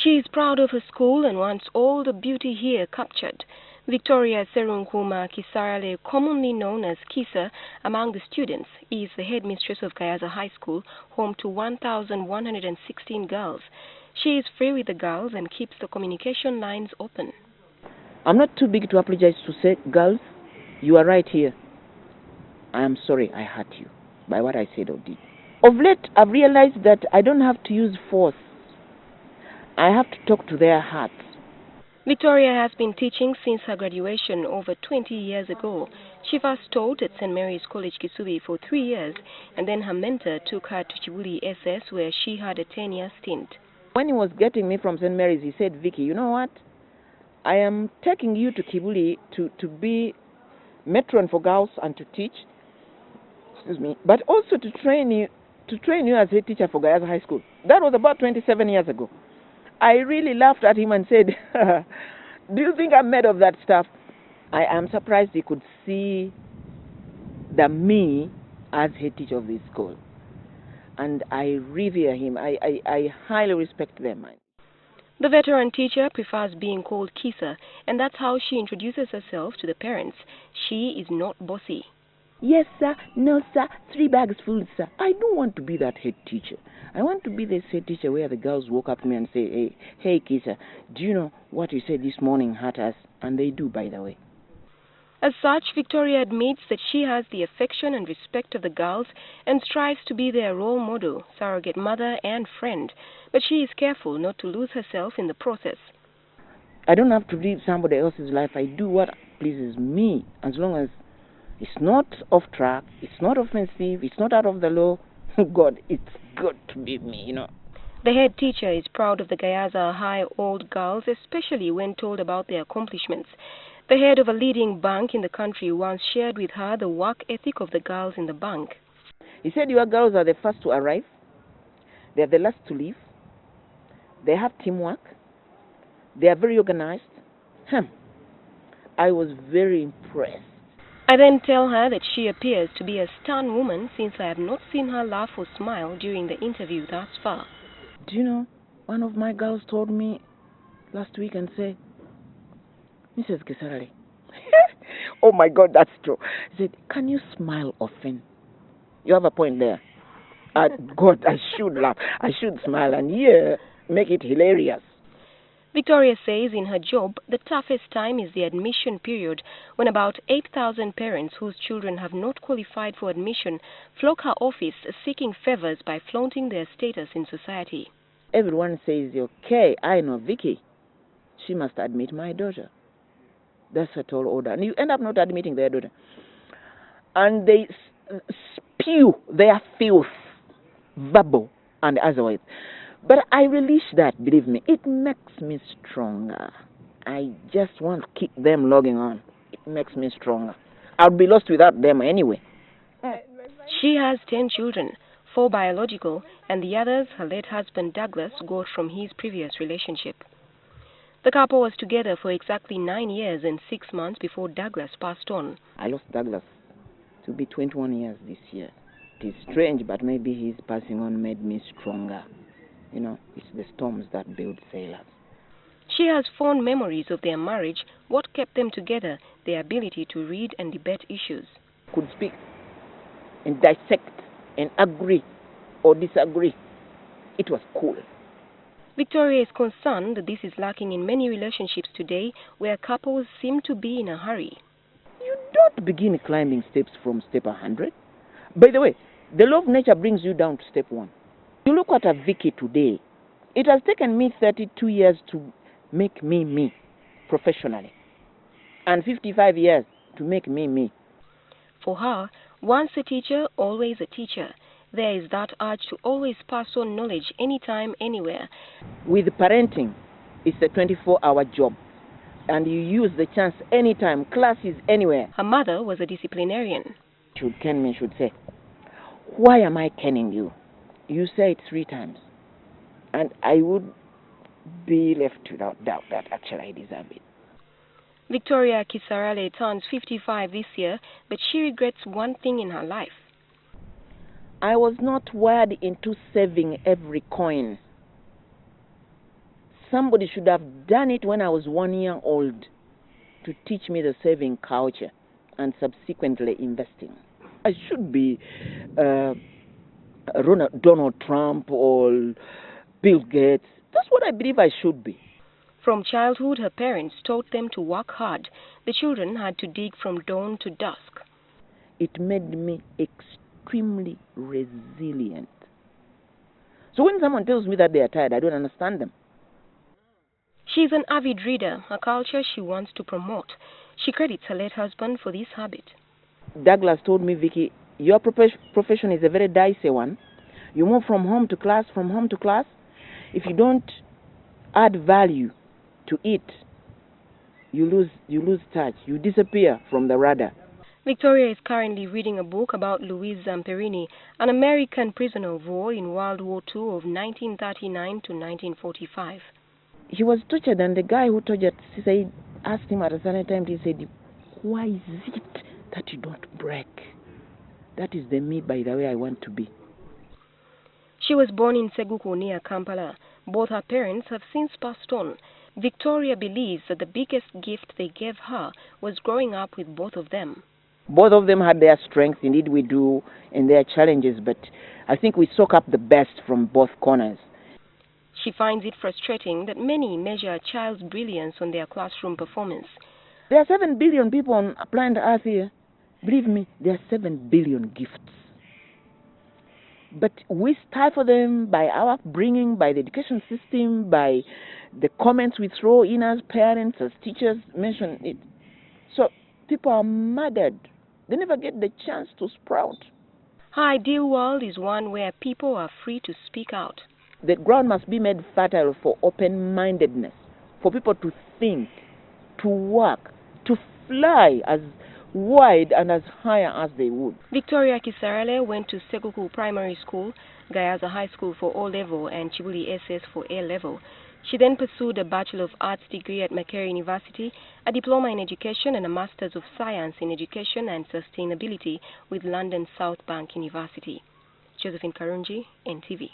She is proud of her school and wants all the beauty here captured. Victoria Serunkuuma Kisarale, commonly known as Kisa among the students, is the headmistress of Gayaza High School, home to 1,116 girls. She is free with the girls and keeps the communication lines open. I'm not too big to apologize to say, girls, you are right here. I am sorry I hurt you by what I said or did. Of late, I've realized that I don't have to use force. I have to talk to their hearts. Victoria has been teaching since her graduation over 20 years ago. She first taught at St. Mary's College, Kisubi for 3 years, and then her mentor took her to Chibuli SS, where she had a 10-year stint. When he was getting me from St. Mary's, he said, Vicky, you know what? I am taking you to Kibuli to be matron for girls and to teach, but also to train you as a teacher for Gayaza High School. That was about 27 years ago. I really laughed at him and said, do you think I'm made of that stuff? I am surprised he could see the me as head teacher of this school. And I revere him. I highly respect them. The veteran teacher prefers being called Kisa, and that's how she introduces herself to the parents. She is not bossy. Yes, sir. No, sir. 3 bags full, sir. I don't want to be that head teacher. I want to be the head teacher where the girls walk up to me and say, hey, Kisa, do you know what you said this morning hurt us? And they do, by the way. As such, Victoria admits that she has the affection and respect of the girls and strives to be their role model, surrogate mother and friend. But she is careful not to lose herself in the process. I don't have to live somebody else's life. I do what pleases me, as long as it's not off track, it's not offensive, it's not out of the law. God, it's good to be me, you know. The head teacher is proud of the Gayaza High old girls, especially when told about their accomplishments. The head of a leading bank in the country once shared with her the work ethic of the girls in the bank. He said, your girls are the first to arrive, they are the last to leave, they have teamwork, they are very organized. I was very impressed. I then tell her that she appears to be a stern woman since I have not seen her laugh or smile during the interview thus far. Do you know, one of my girls told me last week and said, Mrs. Kisarale, oh my God, that's true. She said, can you smile often? You have a point there. God, I should laugh. I should smile and make it hilarious. Victoria says in her job, the toughest time is the admission period, when about 8,000 parents whose children have not qualified for admission flock her office seeking favors by flaunting their status in society. Everyone says, okay, I know Vicky. She must admit my daughter. That's a tall order. And you end up not admitting their daughter. And they spew their filth, verbal and otherwise. But I relish that, believe me. It makes me stronger. I just want to keep them logging on. It makes me stronger. I'll be lost without them anyway. She has 10 children, 4 biological, and the others her late husband Douglas got from his previous relationship. The couple was together for exactly 9 years and 6 months before Douglas passed on. I lost Douglas to be 21 years this year. It is strange, but maybe his passing on made me stronger. You know, it's the storms that build sailors. She has fond memories of their marriage. What kept them together? Their ability to read and debate issues. Could speak and dissect and agree or disagree. It was cool. Victoria is concerned that this is lacking in many relationships today, where couples seem to be in a hurry. You don't begin climbing steps from step 100. By the way, the law of nature brings you down to step 1. You look at a Vicky today. It has taken me 32 years to make me me professionally, and 55 years to make me me. For her, once a teacher, always a teacher. There is that urge to always pass on knowledge anytime, anywhere. With parenting, it's a 24-hour job, and you use the chance anytime, classes anywhere. Her mother was a disciplinarian. Should ken me, should say, why am I kenning you? You say it 3 times, and I would be left without doubt that actually I deserve it. Victoria Kisarale turns 55 this year, but she regrets one thing in her life. I was not wired into saving every coin. somebody should have done it when I was 1 year old to teach me the saving culture and subsequently investing. I should be Donald Trump or Bill Gates. That's what I believe I should be. From childhood, her parents taught them to work hard. The children had to dig from dawn to dusk. It made me extremely resilient. So when someone tells me that they are tired, I don't understand them. She is an avid reader, a culture she wants to promote. She credits her late husband for this habit. Douglas told me, Vicky, your profession is a very dicey one. You move from home to class, from home to class. If you don't add value to it, you lose touch. You disappear from the radar. Victoria is currently reading a book about Louis Zamperini, an American prisoner of war in World War II of 1939 to 1945. He was tortured, and the guy who tortured asked him at a certain time, he said, why is it that you don't break? That is the me, by the way, I want to be. She was born in Serunkuuma near Kampala. Both her parents have since passed on. Victoria believes that the biggest gift they gave her was growing up with both of them. Both of them had their strengths, indeed we do, and their challenges, but I think we soak up the best from both corners. She finds it frustrating that many measure a child's brilliance on their classroom performance. There are 7 billion people on planet Earth here. Believe me, there are 7 billion gifts. But we stifle them by our upbringing, by the education system, by the comments we throw in as parents, as teachers mention it. So people are murdered. They never get the chance to sprout. Her ideal world is one where people are free to speak out. The ground must be made fertile for open-mindedness, for people to think, to work, to fly as wide and as higher as they would. Victoria Kisarale went to Serunkuuma Primary School, Gayaza High School for O-level and Chibuli SS for A-level. She then pursued a Bachelor of Arts degree at Makerere University, a diploma in education and a Masters of Science in Education and Sustainability with London South Bank University. Josephine Karunji, NTV.